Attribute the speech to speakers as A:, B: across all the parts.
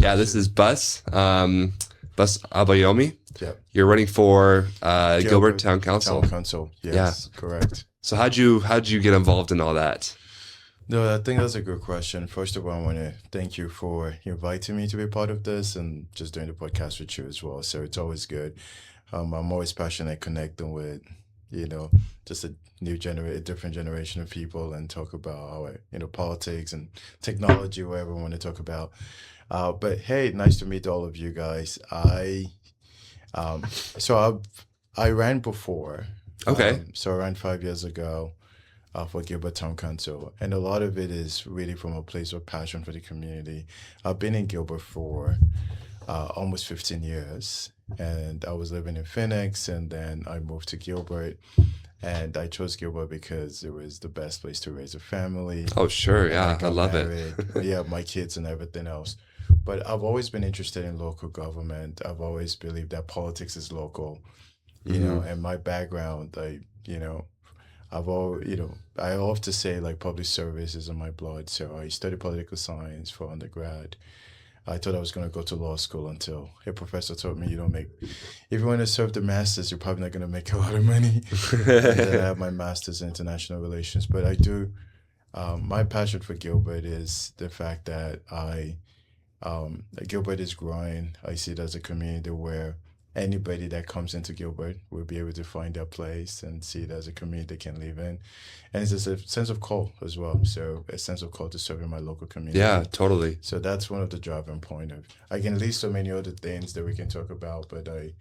A: Yeah, this is Bus Obayomi.
B: Yeah.
A: You're running for Gilbert
B: Gilbert
A: Town
B: Town
A: Council.
B: Council.
A: Yeah.
B: Yes, correct.
A: So how'd you get involved in all that?
B: No, I think that's a good question. First of all, I want to thank you for inviting me to be part of this and just doing the podcast with you as well. So it's always good. I'm always passionate connecting with, you know, just a different generation of people and talk about our, politics and technology, whatever we want to talk about. But hey, nice to meet all of you guys. Um, so I ran before.
A: Okay.
B: So I ran 5 years ago for Gilbert Town Council, and a lot of it is really from a place of passion for the community. I've been in Gilbert for almost 15 years, and I was living in Phoenix, and then I moved to Gilbert, and I chose Gilbert because it was the best place to raise a family.
A: Oh, sure.
B: And I
A: Yeah, I
B: got
A: love it.
B: married. Yeah, my kids and everything else. But I've always been interested in local government. I've always believed that politics is local,
A: Hmm.
B: and my background, I love to say like public service is in my blood. So I studied political science for undergrad. I thought I was going to go to law school until a professor told me if you want to serve the masters, you're probably not going to make a lot of money. And then I have my master's in international relations. But my passion for Gilbert is the fact that Gilbert is growing. I see it as a community where anybody that comes into Gilbert will be able to find their place and see it as a community they can live in. And it's just a sense of call as well. So a sense of call to serving my local
A: Yeah,
B: community.
A: totally.
B: So that's one of the driving point of. I can list so many other things that we can talk about, but I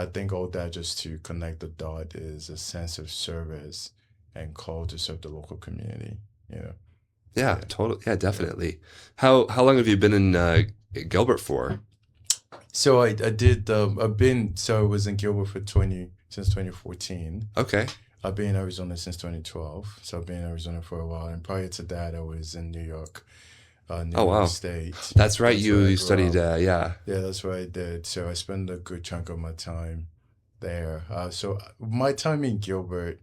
B: think all that just to connect the dot is a sense of service and call to serve the local community. You know,
A: Yeah,
B: yeah,
A: totally. Yeah,
B: yeah.
A: definitely. How long have you been in Gilbert for?
B: So I did. I was in Gilbert for 2014.
A: Okay.
B: I've been in Arizona since 2012. So I've been in Arizona for a while, and prior to that, I was in New
A: Oh,
B: York
A: wow.
B: State.
A: That's right.
B: That's
A: You
B: where I
A: you
B: grew
A: studied.
B: up.
A: Yeah.
B: Yeah, that's what I did. So I spent a good chunk of my time there. So my time in Gilbert,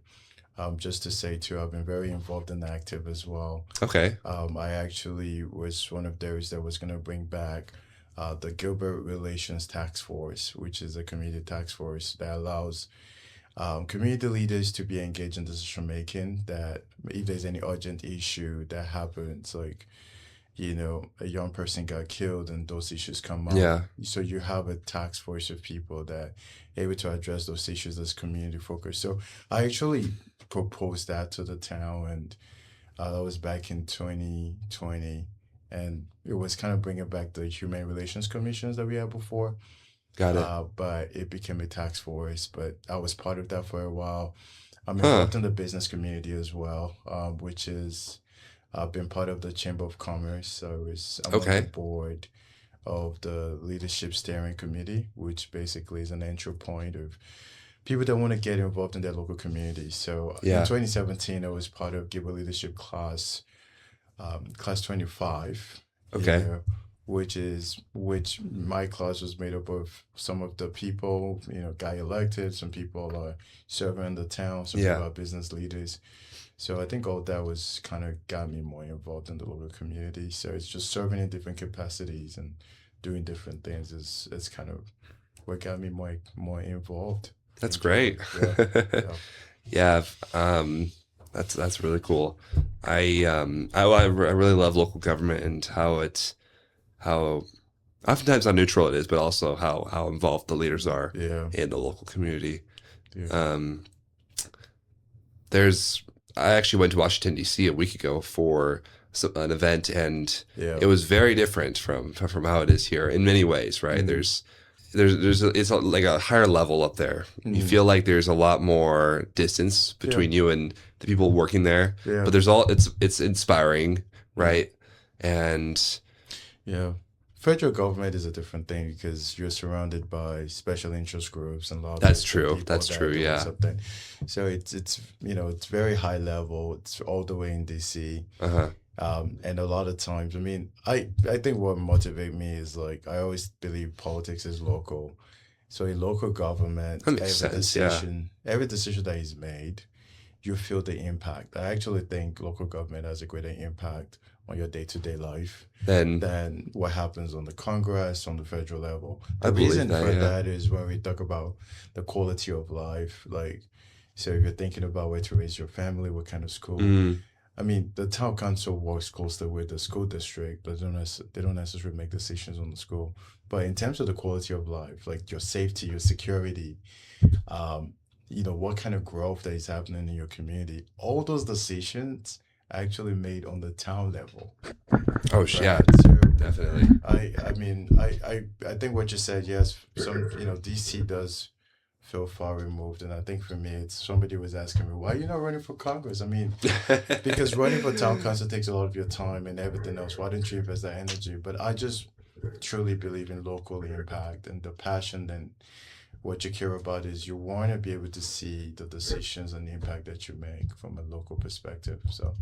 B: just to say too, I've been very involved and active as well.
A: Okay.
B: I actually was one of those that was going to bring back the Gilbert Relations Task Force, which is a community task force that allows community leaders to be engaged in decision making. That if there's any urgent issue that happens, like a young person got killed and those issues come up,
A: Yeah.
B: so you have a task force of people that are able to address those issues as community focused. So I actually proposed that to the town, and that was back in 2020, and it was kind of bringing back the human relations commissions that we had before.
A: Got it.
B: But it became a task force. But I was part of that for a while. I'm
A: Huh.
B: involved in the business community as well, which is I've been part of the Chamber of Commerce. I'm on the
A: Okay.
B: board of the Leadership Steering Committee, which basically is an entry point of people that want to get involved in their local community. So in
A: Yeah.
B: 2017, I was part of Gilbert Leadership class 25, you
A: Okay.
B: know, which my class was made up of some of the people, got elected, some people are serving in the town, some people
A: Yeah.
B: are business leaders. So I think all that was kind of got me more involved in the local community. So it's just serving in different capacities and doing different things is kind of what got me more involved
A: That's
B: in
A: great.
B: Gilbert. Yeah, yeah.
A: Yeah. That's really cool. I really love local government and how oftentimes how neutral it is, but also how involved the leaders are
B: Yeah,
A: in the local community.
B: yeah,
A: Um, there's I actually went to Washington D.C. a week ago for an event, and
B: yeah.
A: it was very different from how it is here in many ways. Right?
B: Mm,
A: Like a higher level up there. You
B: mm,
A: feel like there's a lot more distance
B: yeah,
A: between you and the people working there,
B: yeah,
A: but it's inspiring,
B: yeah.
A: right? And
B: Yeah. Federal government is a different thing because you're surrounded by special interest groups and
A: that's
B: lobbyists and
A: true.
B: people
A: That's
B: that are
A: true.
B: doing
A: Yeah.
B: something. So it's very high level. It's all the way in DC.
A: Uh-huh.
B: And a lot of times, I mean, I think what motivates me is like I always believe politics is local. So a local government,
A: That makes sense. Yeah.
B: every decision that is made you feel the impact. I actually think local government has a greater impact on your day-to-day life
A: Then
B: than what happens on the Congress, on the federal level. The
A: I believe
B: reason
A: that,
B: for
A: yeah.
B: that is when we talk about the quality of life, like, so if you're thinking about where to raise your family, what kind of school,
A: Mm,
B: I mean, the town council works closely with the school district, but they don't necessarily make decisions on the school. But in terms of the quality of life, like your safety, your security, um, what kind of growth that is happening in your community, all those decisions are actually made on the town level,
A: yeah,
B: right? So
A: definitely.
B: I mean, I think what you said, yes, DC does feel far removed, and I think for me, it's somebody was asking me, why are you not running for Congress? I mean, because running for town council takes a lot of your time and everything else. Why don't you invest that energy? But I just truly believe in local impact and the passion and what you care about is you want to be able to see the decisions and the impact that you make from a local perspective. So,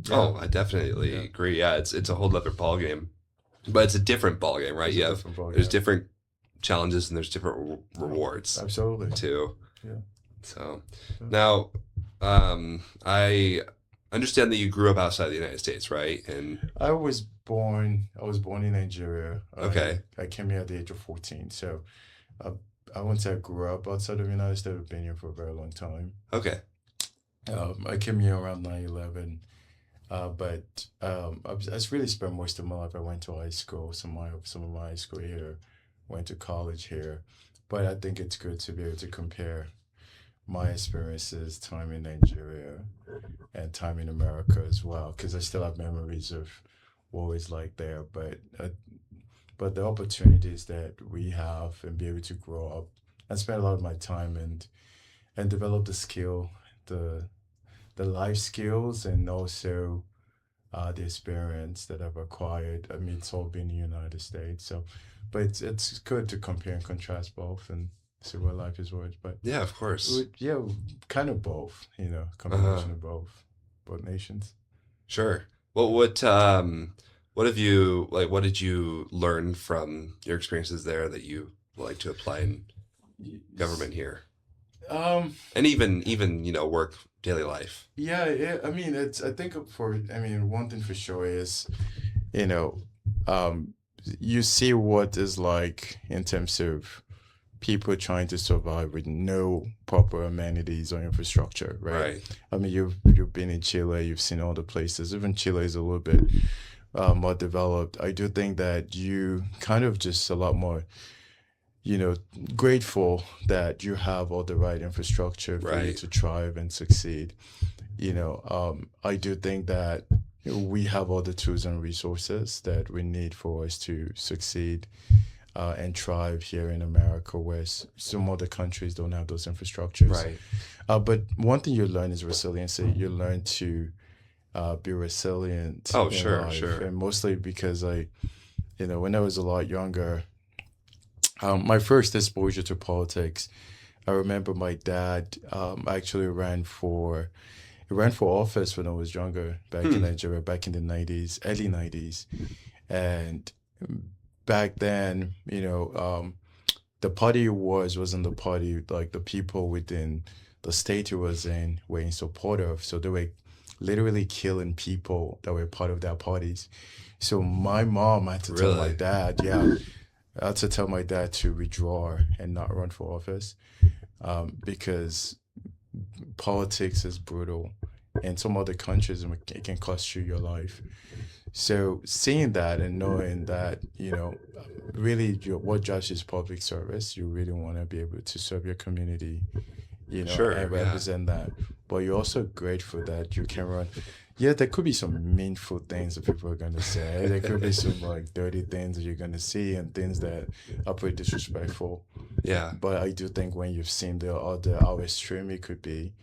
B: yeah,
A: Oh, I definitely
B: yeah,
A: agree. Yeah, it's a whole other ball game, but it's a different ball game, right?
B: it's a
A: You have
B: different ball
A: there's
B: game.
A: different challenges and there's different rewards
B: Absolutely.
A: too.
B: Yeah.
A: So
B: Yeah.
A: now, I understand that you grew up outside the United States, right? And
B: I was born in Nigeria.
A: okay,
B: I came here at the age of 14. So I, I won't say I grew up outside of the United States. I've been here for a very long time.
A: okay,
B: I came here around 9/11. But I just really spent most of my life. I went to high school, some of my high school here, went to college here. But I think it's good to be able to compare my experiences, time in Nigeria and time in America as well, because I still have memories of what it's like there. But the opportunities that we have and be able to grow up, I spent a lot of my time and develop the skill, the the life skills, and also the experience that I've acquired. I mean, it's all been in the United States. So, but it's good to compare and contrast both and see what life is worth. But
A: yeah, of course,
B: yeah, kind of both.
A: uh,
B: Combination of both nations.
A: sure. Well, what have you like? What did you learn from your experiences there that you like to apply in government here,
B: Um.
A: and even work daily life?
B: Yeah. Yeah. I mean, it's. I think I mean, one thing for sure is, you know, um, you see what is like in terms of people trying to survive with no proper amenities or infrastructure, right?
A: Right.
B: I mean, you've been in Chile, you've seen all the places. Even Chile is a little bit more developed. I do think that you kind of just a lot more, you know, grateful that you have all the right infrastructure for you
A: Right.
B: to thrive and succeed. I do think that we have all the tools and resources that we need for us to succeed and thrive here in America, where some other countries don't have those infrastructures.
A: Right.
B: But one thing you learn is resiliency. You learn to be resilient
A: Oh,
B: in
A: sure,
B: life,
A: sure.
B: and mostly because when I was a lot younger, my first exposure to politics, I remember my dad actually ran for office when I was younger, back in
A: Hmm.
B: Nigeria, back in the 90s, early 90s. And back then, the party wasn't the party like the people within the state he was in were in support of. So they were literally killing people that were part of their parties. So my mom had to tell my
A: Really?
B: dad, yeah, I had to tell my dad to withdraw and not run for office because politics is brutal. In some other countries, it can cost you your life. So seeing that and knowing that, really what drives is public service. You really want to be able to serve your community, and
A: Sure. Yeah.
B: represent that. But you're also grateful that you can run. Yeah, there could be some meaningful things that people are gonna say. There could be some like dirty things that you're gonna see and things that are pretty disrespectful.
A: Yeah.
B: But I do think when you've seen the other how extreme it could be,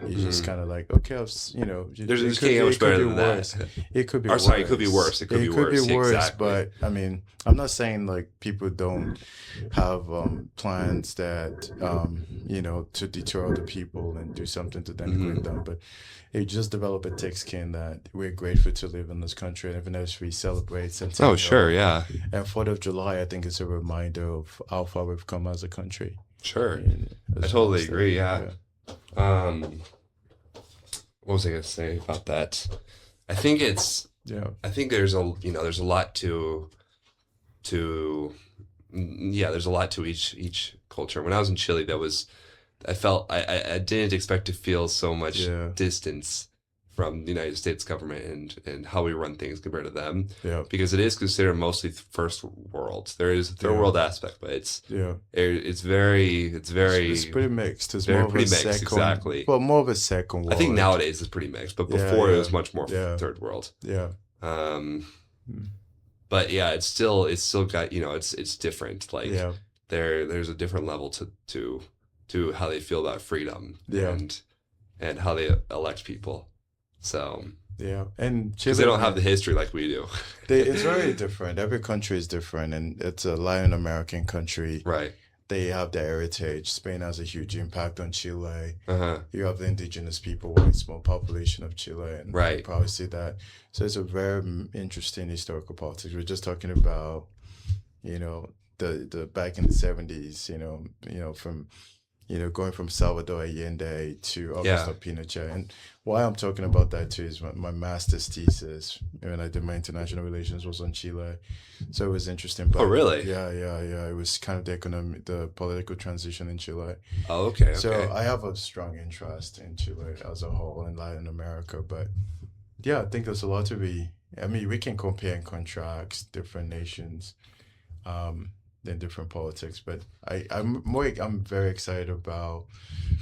B: it's just
A: Mhm.
B: kind of like, okay,
A: There's can't get much
B: it could
A: better
B: be
A: than
B: worse.
A: that.
B: It could be
A: Or sorry, it could be
B: worse.
A: worse. It could be
B: It could be
A: worse.
B: worse,
A: Exactly.
B: but I mean, I'm not saying like people don't have plans that to deter other people and do something to denigrate
A: Hmm.
B: them, but it just develop a thick skin that we're grateful to live in this country, and even as we celebrate
A: Oh, sure.
B: Centennial
A: Yeah.
B: and 4th of July, I think it's a reminder of how far we've come as a country.
A: Sure.
B: And
A: I
B: as well
A: totally
B: as
A: agree. Yeah.
B: yeah.
A: Um, what was I going to say about that? I think it's,
B: Yeah,
A: I think there's a, there's a lot to, yeah, there's a lot to each culture. When I was in Chile, I felt I didn't expect to feel so much
B: yeah,
A: distance from the United States government and how we run things compared to them,
B: yeah,
A: because it is considered mostly first world. There is a third
B: yeah,
A: world aspect, but
B: yeah.
A: it's
B: It's
A: very
B: pretty mixed. It's more
A: very
B: of a
A: pretty mixed.
B: second,
A: Exactly.
B: well, more of a second
A: I think
B: world.
A: nowadays it's pretty mixed, but
B: Yeah,
A: before it
B: yeah,
A: was much more
B: yeah,
A: third world.
B: yeah.
A: Um,
B: Mm.
A: but yeah, it's still got, it's different. Like
B: Yeah,
A: there's a different level to how they feel about freedom
B: yeah,
A: and how they elect people. So
B: yeah. And
A: because they
B: Chile,
A: don't have
B: man,
A: the history like we do.
B: it's very different. Every country is different, and it's a Latin American country.
A: Right.
B: They have their heritage. Spain has a huge impact on Chile.
A: Uh-huh.
B: You have the indigenous people, with a small population of Chile, and you
A: Right.
B: probably see that. So it's a very interesting historical politics. We're just talking about, you know, the back in the 70s, from going from Salvador Allende to
A: Yeah.
B: Augusto Pinochet. And why I'm talking about that too is my master's thesis when I did my international relations was on Chile. So it was interesting.
A: Oh,
B: But
A: really?
B: yeah, yeah, yeah. It was kind of the political transition in Chile.
A: Oh, okay.
B: So
A: Okay.
B: I have a strong interest in Chile as a whole in Latin America. But yeah, I think there's a lot to be. I mean, we can compare and contrast different nations, um, in different politics. But I'm very excited about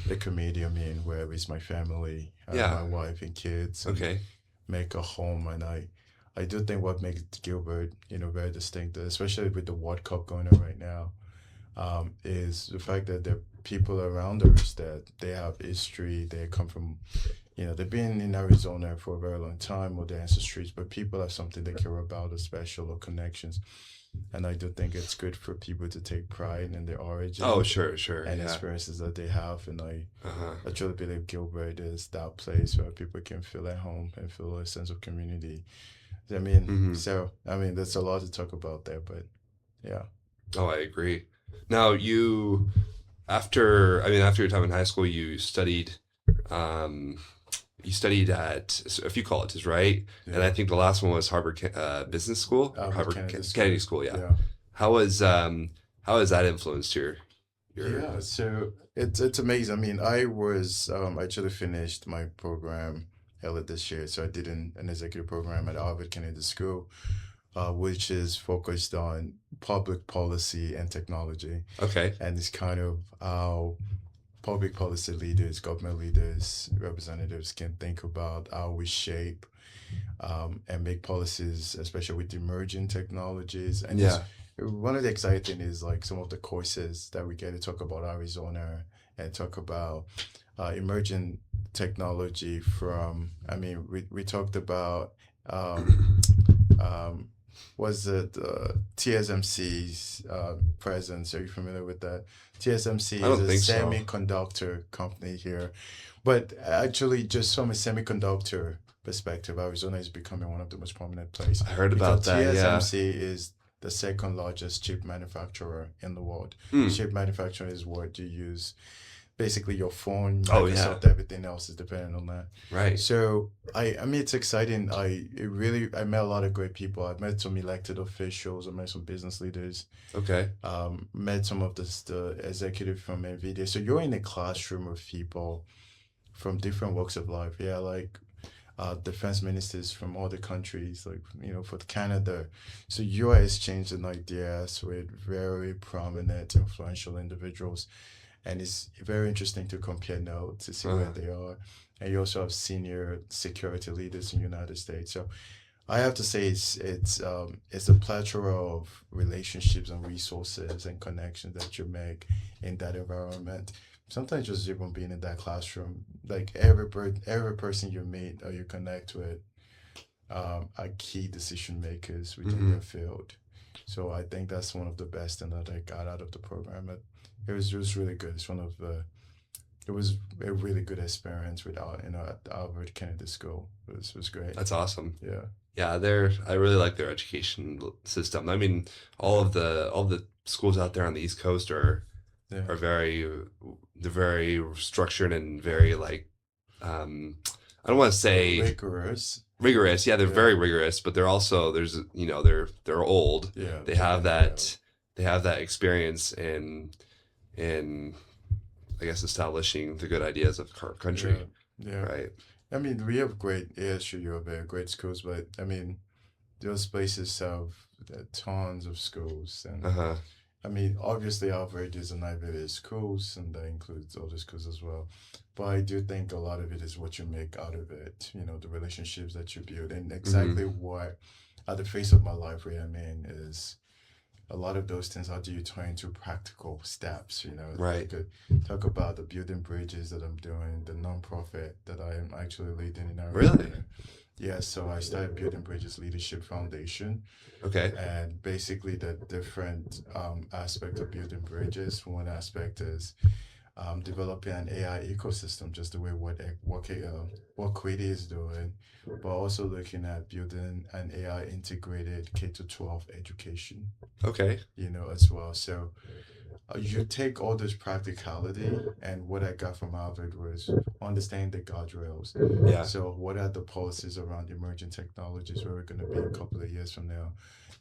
B: the community I'm in, where I raise my family,
A: Yeah.
B: my wife and kids, and
A: Okay.
B: make a home. And I do think what makes Gilbert, very distinct, especially with the World Cup going on right now, is the fact that there are people around us that they have history. They come from, they've been in Arizona for a very long time, or their ancestries, but people have something they care about, or special or connections. And I do think it's good for people to take pride in their
A: Oh,
B: origin
A: sure, sure.
B: and
A: Yeah.
B: experiences that they have. And
A: Uh-huh.
B: I truly believe Gilbert is that place where people can feel at home and feel a sense of community.
A: Hmm.
B: There's a lot to talk about there, but yeah.
A: Oh, I agree. Now after your time in high school, um, you studied at a few colleges, right? And
B: Yeah.
A: I think the last one was Harvard Business School or
B: Albert Kennedy
A: Kennedy
B: School.
A: School. Yeah.
B: Yeah.
A: How was how has that influenced your
B: Yeah, so it's amazing. I mean, I actually finished my program earlier this year. So I did an executive program at Harvard Kennedy School, which is focused on public policy and technology.
A: Okay.
B: And it's kind of how public policy leaders, government leaders, representatives can think about how we shape, and make policies, especially with emerging technologies. And it's
A: Yeah.
B: one of the exciting is like some of the courses that we get to talk about Arizona and talk about emerging technology from. I mean, we talked about, um, was it TSMC's presence? Are you familiar with that? TSMC
A: I
B: is
A: don't
B: a
A: think so.
B: semiconductor company here, but actually, just from a semiconductor perspective, Arizona is becoming one of the most prominent places
A: I heard about
B: because
A: that. Yeah.
B: TSMC is the second largest chip manufacturer in the world.
A: Hmm.
B: Chip manufacturing is what you use. Basically, your phone,
A: Oh, yeah.
B: Microsoft, everything else is dependent on that.
A: Right.
B: So I mean, it's exciting. I met a lot of great people. I met some elected officials. I met some business leaders.
A: Okay.
B: Met some of the executive from NVIDIA. So you're in a classroom of people from different walks of life. Yeah, like defense ministers from other countries, like for Canada. So you are exchanging ideas with very prominent, influential individuals, and it's very interesting to compare notes to see where
A: Uh,
B: they are. And you also have senior security leaders in the United States. So I have to say it's a plethora of relationships and resources and connections that you make in that environment. Sometimes just even being in that classroom, like every person you meet or you connect with, are key decision makers within
A: mhm.
B: their field. So I think that's one of the best thing that I got out of the program. It was really good. It was a really good experience with at Albert Kennedy School. It was great.
A: That's awesome.
B: Yeah.
A: Yeah, I really like their education system. I mean, all the schools out there on the East Coast
B: Yeah.
A: are they're very structured and very like um I don't want to say
B: rigorous.
A: rigorous. Yeah, they're
B: Yeah.
A: very rigorous, but they're also they're old.
B: Yeah,
A: They
B: they've
A: have
B: been
A: that they have that experience in I guess establishing the good ideas of our country,
B: yeah, yeah.
A: right?
B: I mean, we have great ASU, you have great schools, but I mean, those places have tons of schools, and
A: Uh-huh.
B: I mean, obviously, Harvard is an Ivy League schools, and that includes other schools as well. But I do think a lot of it is what you make out of it, you know, the relationships that you build, and
A: Hmm.
B: exactly what, at the face of my life, where I'm in, is a lot of those things. How do you turn into practical steps? You know, I
A: Right.
B: could talk about the building bridges that I'm doing, the nonprofit that I am actually leading in
A: Really?
B: Arizona. Yeah, so I started Building Bridges Leadership Foundation,
A: Okay.
B: and basically the different aspect of building bridges. One aspect is developing an AI ecosystem, just the way what Quiddy is doing, but also looking at building an AI integrated K to 12 education,
A: Okay.
B: you know, as well. So you take all this practicality, and what I got from Harvard was understanding the guardrails.
A: Yeah.
B: So, what are the policies around emerging technologies where we're going to be a couple of years from now?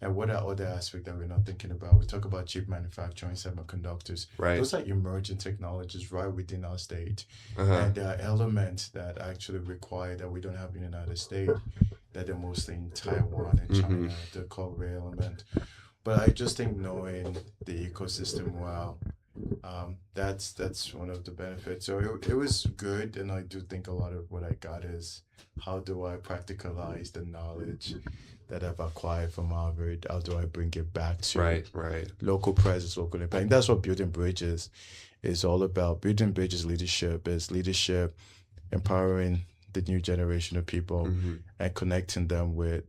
B: And what are other aspects that we're not thinking about? We talk about chip manufacturing, semiconductors.
A: Right.
B: Those are emerging technologies right within our state.
A: Uh-huh.
B: And there are elements that actually require that we don't have in the United States, that are mostly in Taiwan and
A: Hmm.
B: China, the core element. But I just think knowing the ecosystem well, that's one of the benefits. So it was good, and I do think a lot of what I got is how do I practicalize the knowledge that I've acquired from Harvard? How do I bring it back to
A: Right. Right.
B: local presence, local impact? And that's what building bridges is all about. Building bridges leadership is leadership, empowering the new generation of people
A: Hmm.
B: and connecting them with,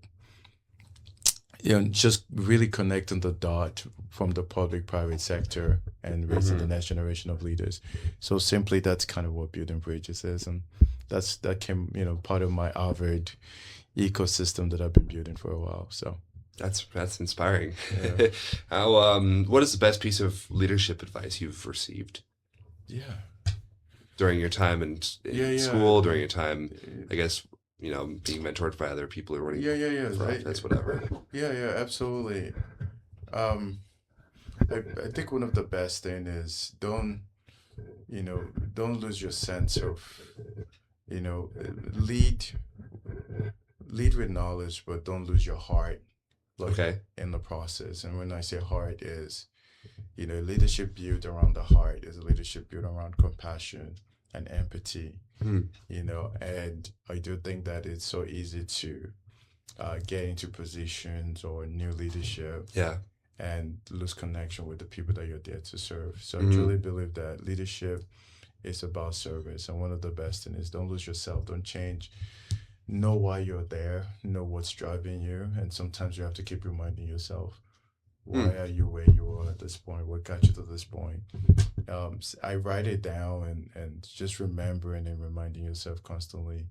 B: just really connecting the dot from the public private sector and raising the
A: Hmm.
B: next generation of leaders. So simply that's kind of what building bridges is, and that came, part of my Harvard ecosystem that I've been building for a while. So
A: That's inspiring.
B: yeah.
A: How what is the best piece of leadership advice you've received
B: Yeah.
A: during your time in
B: Yeah,
A: school, during
B: yeah.
A: your time, I guess, being mentored by other people who are running
B: Yeah.
A: for office, whatever.
B: Yeah, absolutely. Um, I think one of the best thing is don't lose your sense of, you know, lead lead with knowledge, but don't lose your heart, like,
A: Okay.
B: in the process. And when I say heart is, leadership built around the heart is a leadership built around compassion and empathy,
A: Hmm.
B: and I do think that it's so easy to get into positions or new leadership
A: Yeah.
B: and lose connection with the people that you're there to serve. So I
A: Hmm.
B: truly believe that leadership is about service. And one of the best things is don't lose yourself, don't change. Know why you're there, know what's driving you. And sometimes you have to keep reminding yourself,
A: Hmm.
B: why are you where you are at this point? What got you to this point? I write it down, and just remembering and reminding yourself constantly,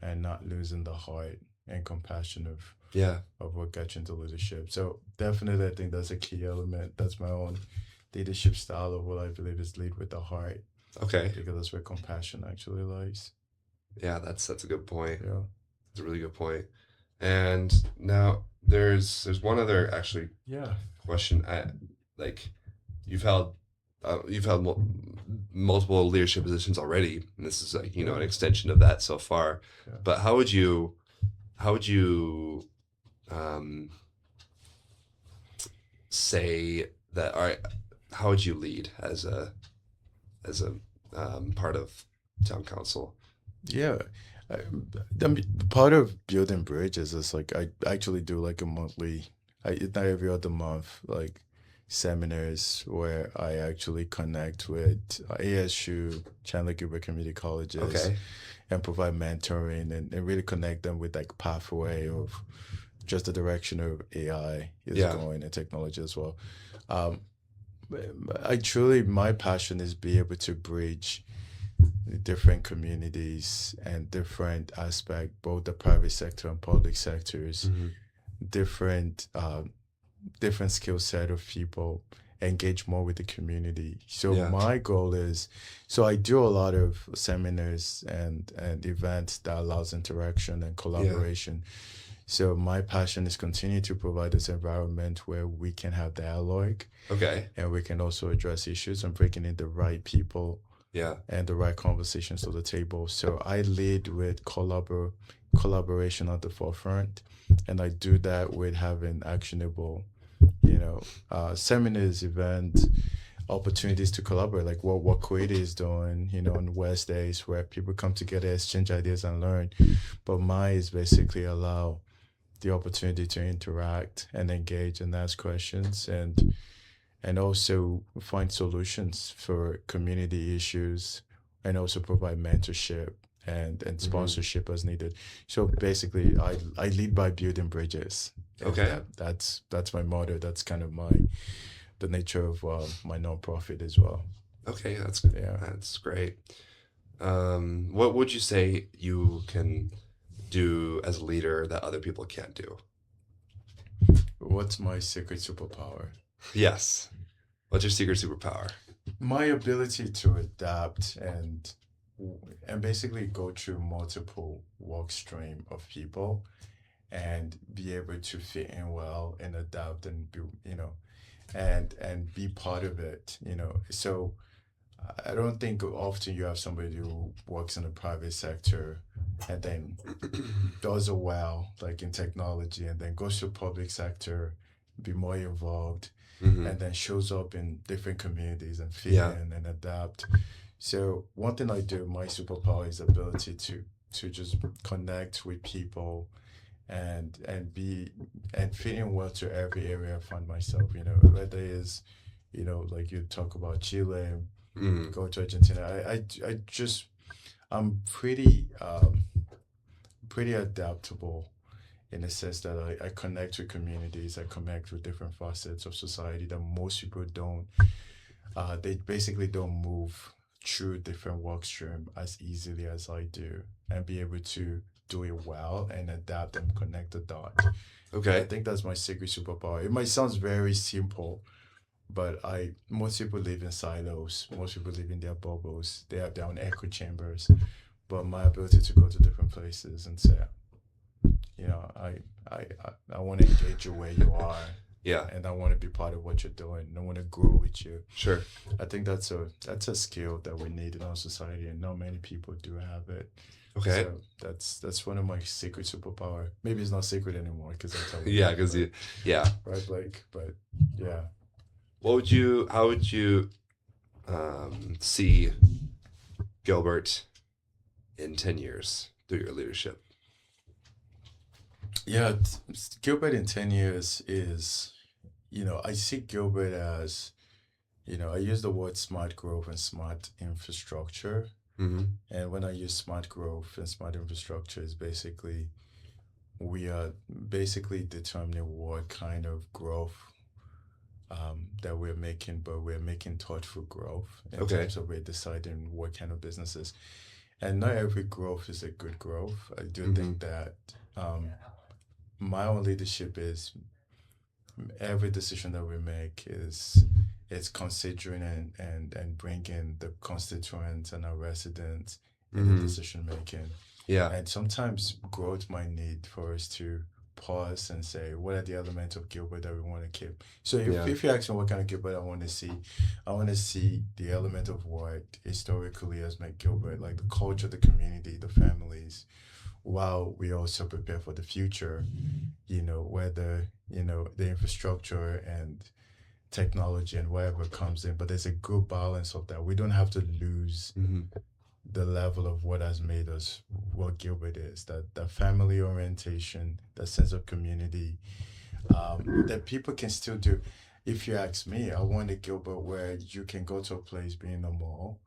B: and not losing the heart and compassion
A: Yeah.
B: of what got you into leadership. So definitely, I think that's a key element. That's my own leadership style of what I believe is lead with the heart,
A: Okay.
B: because that's where compassion actually lies.
A: Yeah, that's a good point.
B: Yeah.
A: It's a really good point. And now there's one other actually
B: Yeah.
A: question. Like you've held multiple leadership positions already, and this is like an
B: Yeah.
A: extension of that so far.
B: Yeah.
A: But how would you um, say that? All right, how would you lead as a part of town council?
B: Yeah. I, I mean, part of building bridges is like I actually do like a monthly, not every other month, like seminars where I actually connect with ASU, Chandler Gilbert Community Colleges,
A: Okay.
B: and provide mentoring, and really connect them with like pathway of just the direction of AI is
A: Yeah.
B: going, and technology as well. Um, my passion is be able to bridge different communities and different aspect, both the private sector and public sectors,
A: Hmm.
B: different different skill set of people, engage more with the community. So
A: Yeah.
B: my goal is, so I do a lot of seminars and events that allows interaction and collaboration. So my passion is continue to provide this environment where we can have dialogue
A: Okay.
B: and we can also address issues and bringing in the right people
A: Yeah.
B: and the right conversations to the table. So I lead with collaboration at the forefront, and I do that with having actionable, seminars, events, opportunities to collaborate, like what Kuwait is doing, on Wednesdays where people come together, exchange ideas and learn. But mine is basically allow the opportunity to interact and engage and ask questions and also find solutions for community issues and also provide mentorship and sponsorship as needed. So basically I lead by building bridges. And
A: Okay.
B: that's my motto. That's kind of the nature of my nonprofit as well.
A: Okay.
B: Yeah.
A: That's great. What would you say you can do as a leader that other people can't do?
B: What's my secret superpower?
A: Yes. What's your secret superpower?
B: My ability to adapt and basically go through multiple work stream of people and be able to fit in well and adapt and be and be part of it. So I don't think often you have somebody who works in the private sector and then does it well, like in technology, and then goes to public sector, be more involved,
A: Mm-hmm.
B: and then shows up in different communities and fit
A: Yeah.
B: in and adapt. So one thing I do, my superpower is ability to just connect with people and be and fit in well to every area I find myself. Whether it's like you talk about Chile,
A: Mm.
B: go to Argentina. I just I'm pretty adaptable in the sense that I connect with communities, I connect with different facets of society that most people don't. They basically don't move through different work stream as easily as I do and be able to do it well and adapt and connect the dots. I
A: Okay.
B: think that's my secret superpower. It might sound very simple, but most people live in silos. Most people live in their bubbles. They have their own echo chambers. But my ability to go to different places and say, I want to engage you where you are,
A: Yeah.
B: and I want to be part of what you're doing. And I want to grow with you.
A: Sure.
B: I think that's a skill that we need in our society, and not many people do have it.
A: Okay.
B: So that's one of my secret superpower. Maybe it's not secret anymore because I'm telling
A: Yeah.
B: you.
A: Because yeah.
B: Right, Blake? But yeah.
A: How would you see Gilbert in 10 years through your leadership?
B: Yeah, Gilbert in 10 years is, I see Gilbert as, I use the word smart growth and smart infrastructure.
A: Mm-hmm.
B: And when I use smart growth and smart infrastructure, is basically, we are basically determining what kind of growth that we're making, but we're making thoughtful growth in
A: Okay.
B: terms of we're deciding what kind of businesses. And not every growth is a good growth. I do think that my own leadership is every decision that we make is it's considering and bringing the constituents and our residents in the decision making.
A: Yeah.
B: And sometimes growth might need for us to pause and say, what are the elements of Gilbert that we want to keep? So if you ask me what kind of Gilbert I want to see the element of what historically has made Gilbert, like the culture, the community, the families, while we also prepare for the future, whether, the infrastructure and technology and whatever comes in, but there's a good balance of that. We don't have to lose the level of what has made us what Gilbert is, that family orientation, that sense of community, that people can still do. If you ask me, I want a Gilbert where you can go to a place, be in a mall,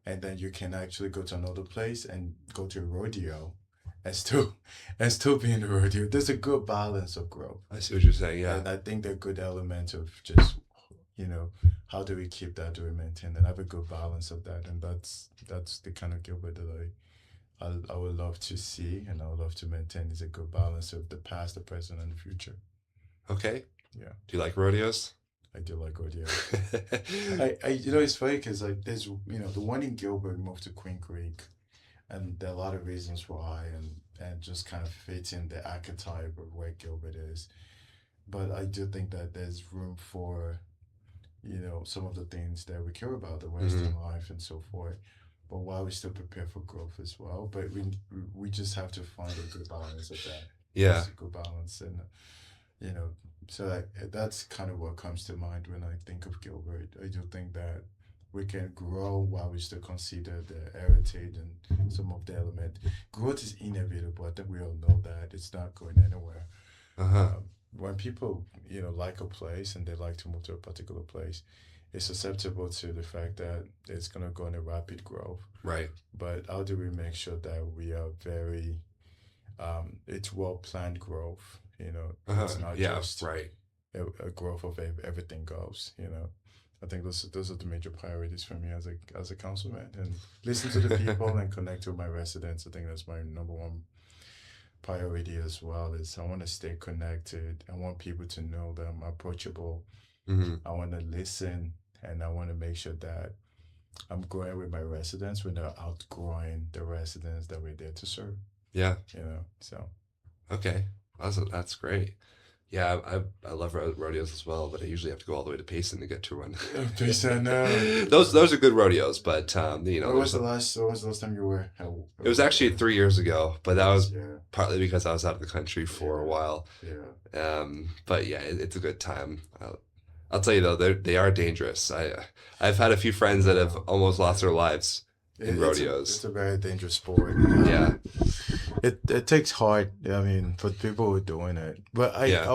B: and then you can actually go to another place and go to a rodeo and still be in the rodeo. There's a good balance of growth.
A: I see what you're saying. Yeah.
B: And I think the good element of just, how do we keep that, do we maintain and have a good balance of that? And that's the kind of Gilbert that I would love to see and I would love to maintain is a good balance of the past, the present, and the future.
A: Okay.
B: Yeah.
A: Do you like rodeos?
B: I do like rodeo. It's funny because like there's the one in Gilbert moved to Queen Creek, and there are a lot of reasons why, and just kind of fits in the archetype of where Gilbert is. But I do think that there's room for some of the things that we care about, the
A: Hmm.
B: Western life and so forth. But while we still prepare for growth as well, but we just have to find a good balance of that.
A: Yeah.
B: Just a good balance, and you know, so that's kind of what comes to mind when I think of Gilbert. I do think that we can grow while we still consider the heritage and some of the element. Growth is inevitable. I think we all know that it's not going anywhere.
A: Uh-huh.
B: When people like a place and they like to move to a particular place, it's susceptible to the fact that it's going to go in a rapid growth.
A: Right.
B: But how do we make sure that we are very it's well planned growth?
A: Uh-huh.
B: It's not
A: Yeah.
B: just
A: Right.
B: a growth of everything goes. I think those are the major priorities for me as a councilman, and listen to the people and connect with my residents. I think that's my number one priority as well. Is I want to stay connected. I want people to know that I'm approachable.
A: Hmm.
B: I want to listen, and I want to make sure that I'm growing with my residents when they're outgrowing the residents that we're there to serve.
A: Yeah.
B: So
A: Okay. That's great. Yeah, I love rodeos as well, but I usually have to go all the way to Payson to get to one.
B: please no.
A: Those are good rodeos, but
B: When was the last time you were?
A: it was actually 3 years ago, but that was
B: Yeah,
A: partly because I was out of the country for a while.
B: yeah.
A: But yeah, it's a good time. I'll tell you though, they are dangerous. I've had a few friends that have almost lost their lives in
B: It's
A: rodeos.
B: a very dangerous sport.
A: Yeah,
B: It takes heart. I mean, for people who are doing it. But
A: yeah.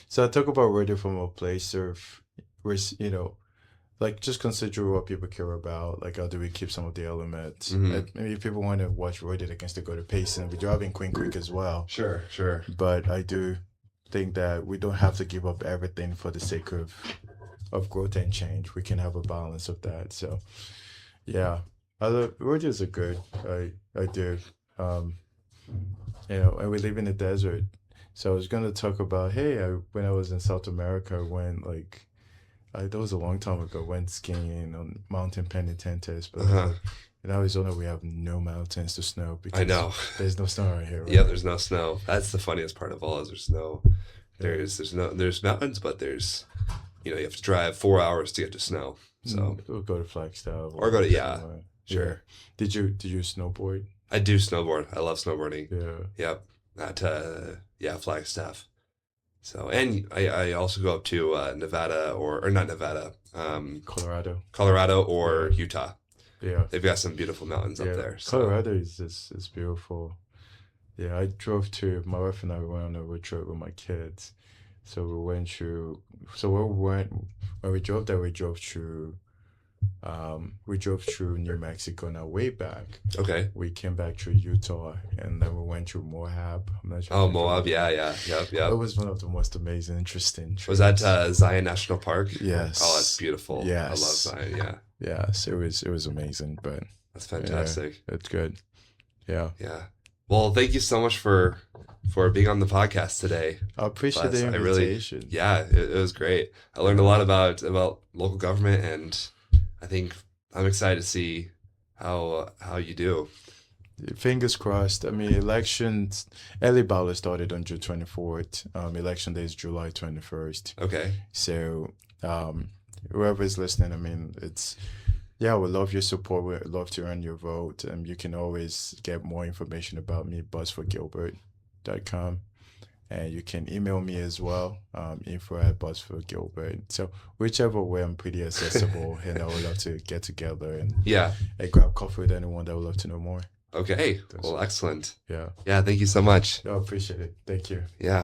B: so I talk about radio from a place of where like just consider what people care about. Like how do we keep some of the elements?
A: Hmm.
B: Like, maybe if people want to watch radio, they can still go to Payson. We do have in Queen Creek as well.
A: Sure, sure.
B: But I do think that we don't have to give up everything for the sake of growth and change. We can have a balance of that. So yeah, other rodeos are good. I do. Um, and we live in the desert. So I was gonna talk about, hey, when I was in South America, I went like that was a long time ago. Went skiing on Mountain Penitentes, but
A: Uh-huh.
B: in Arizona we have no mountains to snow
A: I
B: because
A: know.
B: there's no snow right here,
A: Yeah,
B: right?
A: there's no snow. That's the funniest part of all is there's no.
B: Yeah.
A: There's mountains, but you have to drive 4 hours to get to snow. So
B: We'll go to Flagstaff
A: or go to yeah,
B: somewhere. Yeah.
A: sure.
B: Did you snowboard?
A: I do snowboard. I love snowboarding.
B: Yeah.
A: Yep. At Flagstaff. So and I also go up to Nevada or not Nevada,
B: Colorado.
A: Colorado or Utah.
B: Yeah.
A: They've got some beautiful mountains up
B: Yeah.
A: there. So
B: Colorado is beautiful. Yeah, I drove to my wife and I went on a road trip with my kids. So we went through. So when we drove there, we drove through New Mexico. And our way back,
A: okay.
B: we came back through Utah, and then we went through Moab. I'm not sure.
A: Oh,
B: if you're
A: Moab.
B: familiar.
A: Yeah. Yep.
B: It
A: Yep.
B: was one of the most amazing, interesting
A: Was that
B: trips.
A: Zion National Park?
B: Yes.
A: Oh, that's beautiful. I love
B: Yes.
A: Zion. Yeah,
B: Yes, it was amazing, but
A: that's
B: yeah,
A: fantastic.
B: it's good. Yeah.
A: Yeah. Well, thank you so much for being on the podcast today.
B: I appreciate
A: Bus.
B: the
A: I really,
B: invitation.
A: yeah, it was great. I learned a lot about local government, and I think I'm excited to see how you do.
B: Fingers crossed. I mean, elections, early ballot started on June 24th. Election day is July 21st.
A: Okay.
B: So, whoever's listening, I mean, yeah, we love your support. We love to earn your vote. You can always get more information about me, busforgilbert.com. And you can email me as well, info@busforgilbert. So whichever way, I'm pretty accessible, and I would love to get together
A: Yeah.
B: and grab coffee with anyone that would love to know more.
A: Okay. Well, excellent.
B: Yeah,
A: Yeah. Thank you so much.
B: I appreciate it. Thank you.
A: Yeah.